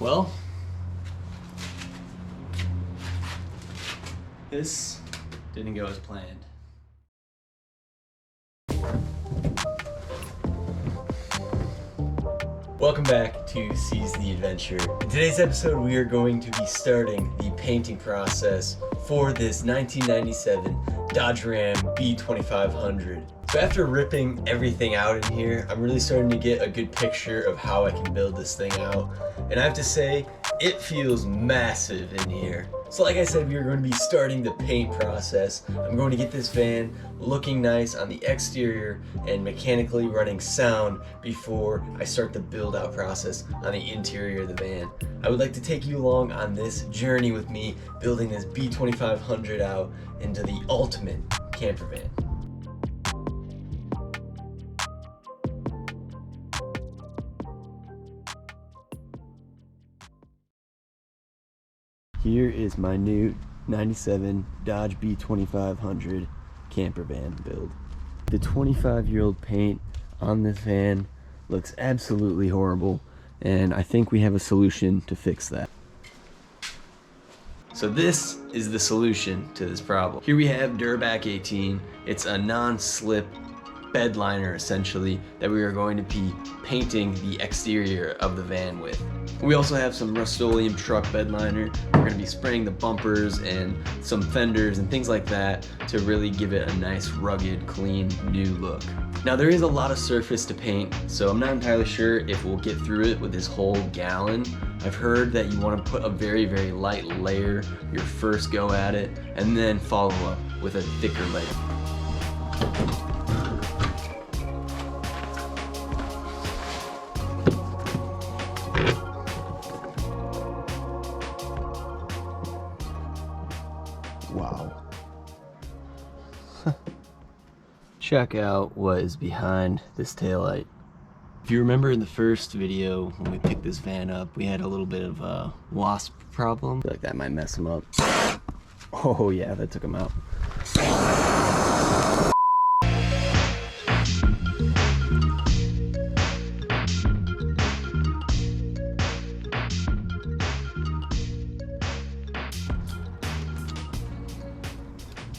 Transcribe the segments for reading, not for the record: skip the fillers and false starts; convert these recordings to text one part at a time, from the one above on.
Well, this didn't go as planned. Welcome back to Seize the Adventure. In today's episode, we are going to be starting the painting process for this 1997 Dodge Ram B2500. So after ripping everything out in here, I'm really starting to get a good picture of how I can build this thing out. And I have to say, it feels massive in here. So like I said, we are going to be starting the paint process. I'm going to get this van looking nice on the exterior and mechanically running sound before I start the build out process on the interior of the van. I would like to take you along on this journey with me building this B2500 out into the ultimate camper van. Here is my new 97 Dodge B2500 camper van build. The 25-year-old paint on this van looks absolutely horrible, and I think we have a solution to fix that. So this is the solution to this problem. Here we have Durabak-18. It's a non-slip bed liner essentially that we are going to be painting the exterior of the van with. We also have some Rust-Oleum truck bed liner. We're going to be spraying the bumpers and some fenders and things like that to really give it a nice rugged, clean, new look. Now there is a lot of surface to paint, so I'm not entirely sure if we'll get through it with this whole gallon. I've heard that you want to put a very, very light layer your first go at it and then follow up with a thicker layer. Wow. Check out what is behind this taillight. If you remember in the first video when we picked this van up, we had a little bit of a wasp problem. I feel like that might mess him up. Oh yeah, that took him out.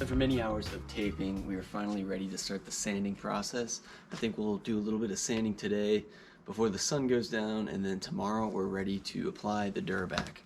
After many hours of taping, we are finally ready to start the sanding process. I think we'll do a little bit of sanding today before the sun goes down, and then tomorrow we're ready to apply the Durabak.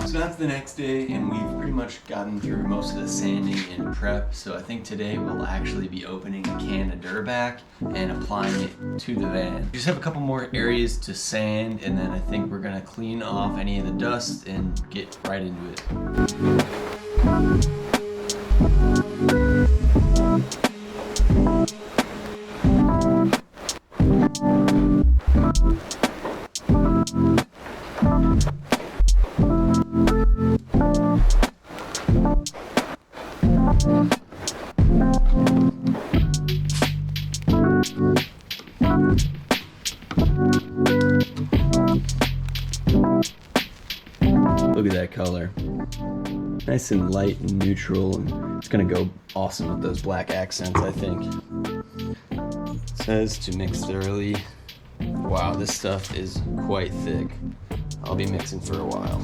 So that's the next day, and we've pretty much gotten through most of the sanding and prep. So I think today we'll actually be opening a can of Durabak and applying it to the van. We just have a couple more areas to sand, and then I think we're gonna clean off any of the dust and get right into it. Look at that color. Nice and light and neutral, and it's gonna go awesome with those black accents, I think. It says to mix thoroughly. Wow, this stuff is quite thick. I'll be mixing for a while.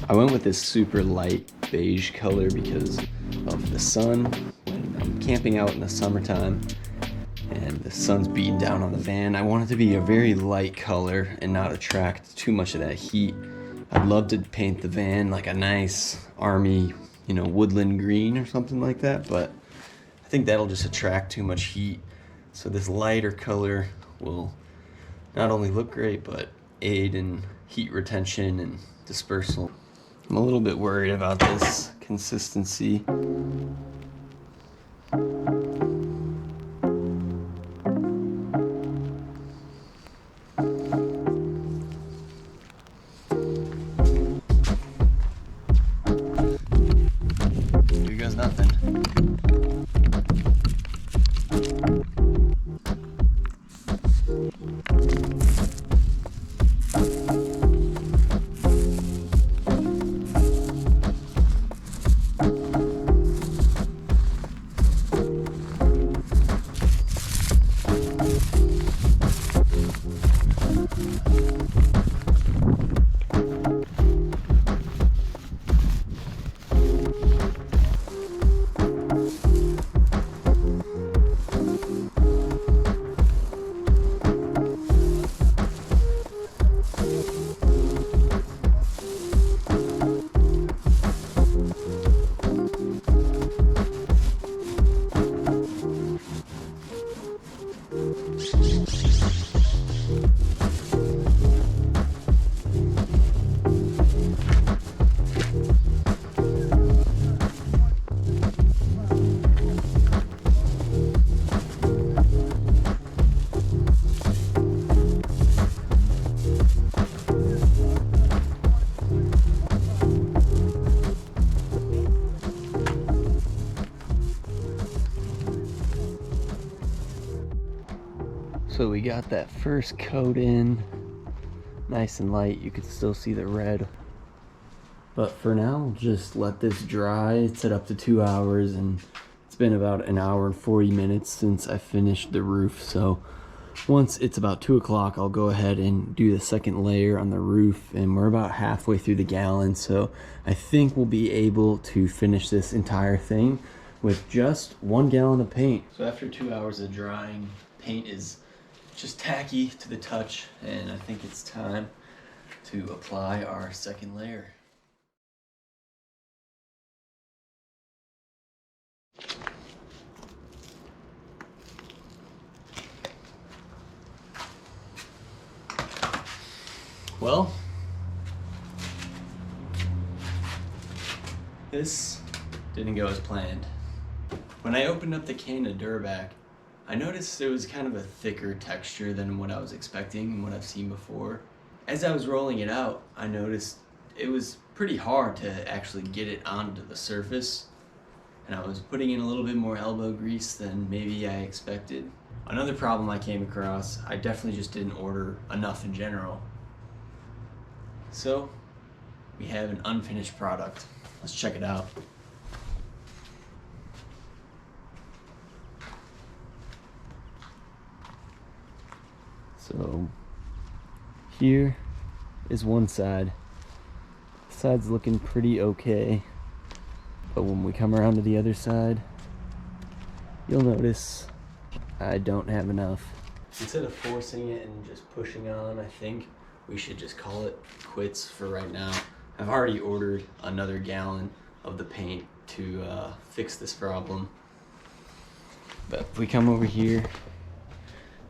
I went with this super light beige color because of the sun. When I'm camping out in the summertime and the sun's beating down on the van, I want it to be a very light color and not attract too much of that heat. I'd love to paint the van like a nice army, woodland green or something like that, but I think that'll just attract too much heat. So this lighter color will not only look great, but aid in heat retention and dispersal. I'm a little bit worried about this consistency. Here goes nothing. So we got that first coat in, nice and light. You can still see the red. But for now, we'll just let this dry. It's set up to 2 hours, and it's been about an hour and 40 minutes since I finished the roof. So once it's about 2 o'clock, I'll go ahead and do the second layer on the roof, and we're about halfway through the gallon. So I think we'll be able to finish this entire thing with just 1 gallon of paint. So after 2 hours of drying, paint is just tacky to the touch, and I think it's time to apply our second layer. Well, this didn't go as planned. When I opened up the can of Durabak, I noticed it was kind of a thicker texture than what I was expecting and what I've seen before. As I was rolling it out, I noticed it was pretty hard to actually get it onto the surface, and I was putting in a little bit more elbow grease than maybe I expected. Another problem I came across, I definitely just didn't order enough in general. So we have an unfinished product. Let's check it out. So here is one side. The side's looking pretty okay, but when we come around to the other side, you'll notice I don't have enough. Instead of forcing it and just pushing on, I think we should just call it quits for right now. I've already ordered another gallon of the paint to fix this problem. But if we come over here,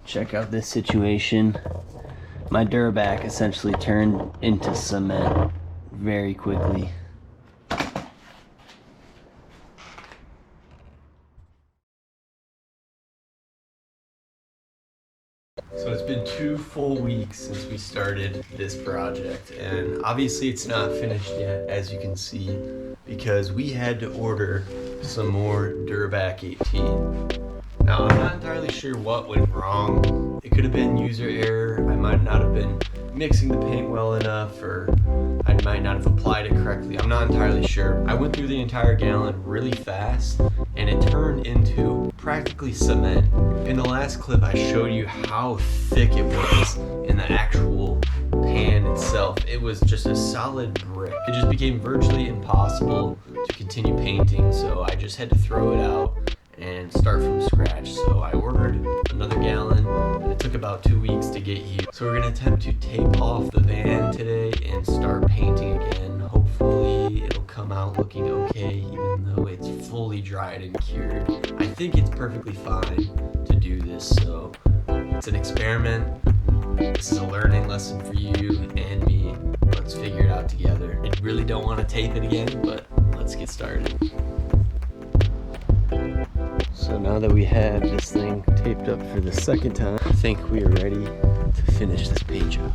check out this situation. My Durabak essentially turned into cement very quickly. So it's been 2 full weeks since we started this project, and obviously it's not finished yet, as you can see, because we had to order some more Durabak-18. Now, I'm not entirely sure what went wrong. It could have been user error. I might not have been mixing the paint well enough, or I might not have applied it correctly. I'm not entirely sure. I went through the entire gallon really fast, and it turned into practically cement. In the last clip, I showed you how thick it was in the actual pan itself. It was just a solid brick. It just became virtually impossible to continue painting, so I just had to throw it out and start from scratch. So I ordered another gallon, and it took about 2 weeks to get here. So we're gonna attempt to tape off the van today and start painting again. Hopefully it'll come out looking okay, even though it's fully dried and cured. I think it's perfectly fine to do this, so it's an experiment. This is a learning lesson for you and me, but Let's figure it out together. I really don't want to tape it again, but let's get started. So now that we have this thing taped up for the second time, I think we are ready to finish this paint job.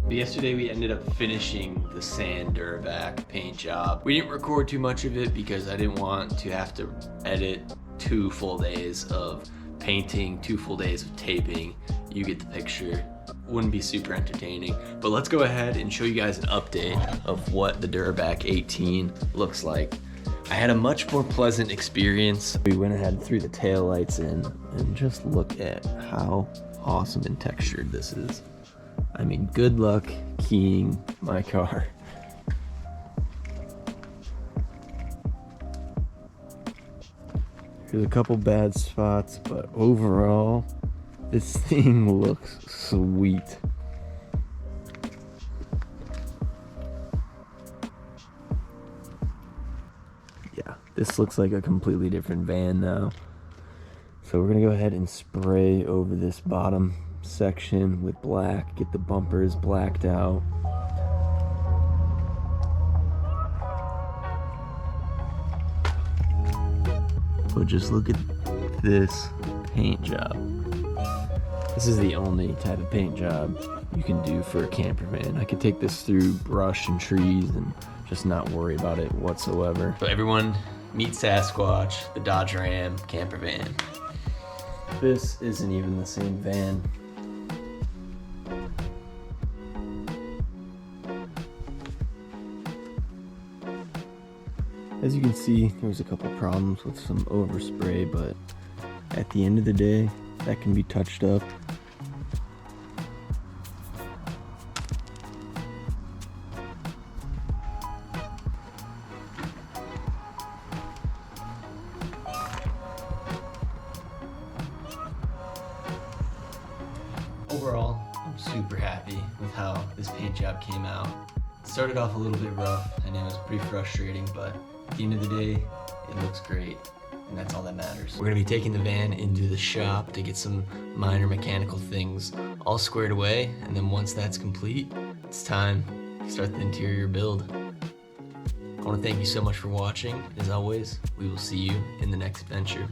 Yesterday we ended up finishing the sand Durabak paint job. We didn't record too much of it because I didn't want to have to edit 2 full days of painting, 2 full days of taping. You get the picture. Wouldn't be super entertaining. But let's go ahead and show you guys an update of what the Durabak-18 looks like. I had a much more pleasant experience. We went ahead and threw the taillights in and just look at how awesome and textured this is. I mean, good luck keying my car. There's a couple bad spots, but overall, this thing looks sweet. Yeah, this looks like a completely different van now. So we're gonna go ahead and spray over this bottom section with black, get the bumpers blacked out. But just look at this paint job. This is the only type of paint job you can do for a camper van. I could take this through brush and trees and just not worry about it whatsoever. So everyone, meet Sasquatch, the Dodge Ram camper van. This isn't even the same van. As you can see, there was a couple problems with some overspray, but at the end of the day, that can be touched up. Overall, I'm super happy with how this paint job came out. It started off a little bit rough and it was pretty frustrating, but at the end of the day, it looks great, and that's all that matters. We're gonna be taking the van into the shop to get some minor mechanical things all squared away, and then once that's complete, it's time to start the interior build. I wanna thank you so much for watching. As always, we will see you in the next adventure.